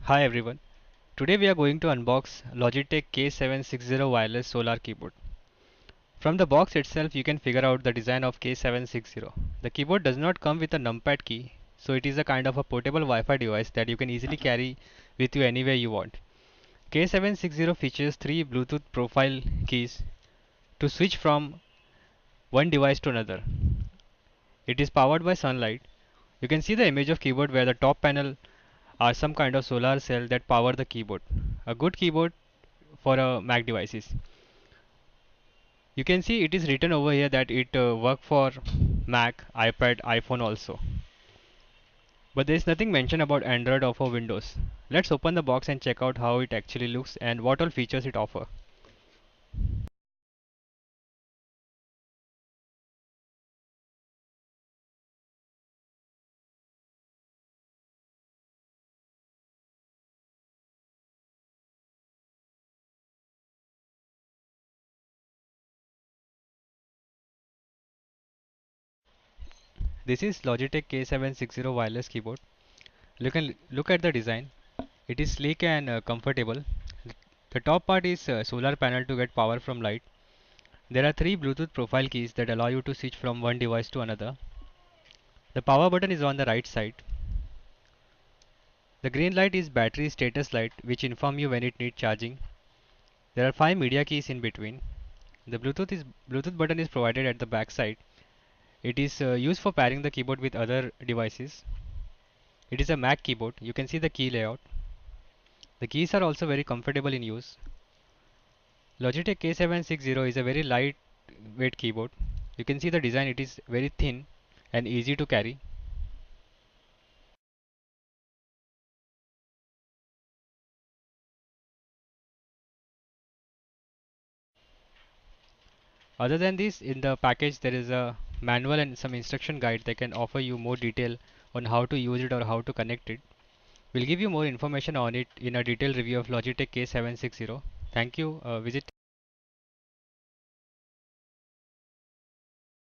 Hi everyone. Today we are going to unbox Logitech K760 wireless solar keyboard. From the box itself you can figure out the design of K760. The keyboard does not come with a numpad key, so it is a kind of a portable Wi-Fi device that you can easily carry with you anywhere you want. K760 features three Bluetooth profile keys to switch from one device to another. It is powered by sunlight. You can see the image of keyboard where the top panel are some kind of solar cell that power the keyboard. A good keyboard for a Mac devices. You can see it is written over here that it work for Mac, iPad, iPhone also. But there is nothing mentioned about Android or for Windows. Let's open the box and check out how it actually looks and what all features it offer. This is Logitech K760 wireless keyboard. You can look at the design. It is sleek and comfortable. The top part is solar panel to get power from light. There are three Bluetooth profile keys that allow you to switch from one device to another. The power button is on the right side. The green light is battery status light which inform you when it needs charging. There are five media keys in between. The Bluetooth button is provided at the back side. It is used for pairing the keyboard with other devices. It is a Mac keyboard. You can see the key layout. The keys are also very comfortable in use. Logitech K760 is a very lightweight keyboard. You can see the design, it is very thin and easy to carry. Other than this, in the package there is a manual and some instruction guide that can offer you more detail on how to use it or how to connect it. We'll give you more information on it in a detailed review of Logitech K760. Thank you. Visit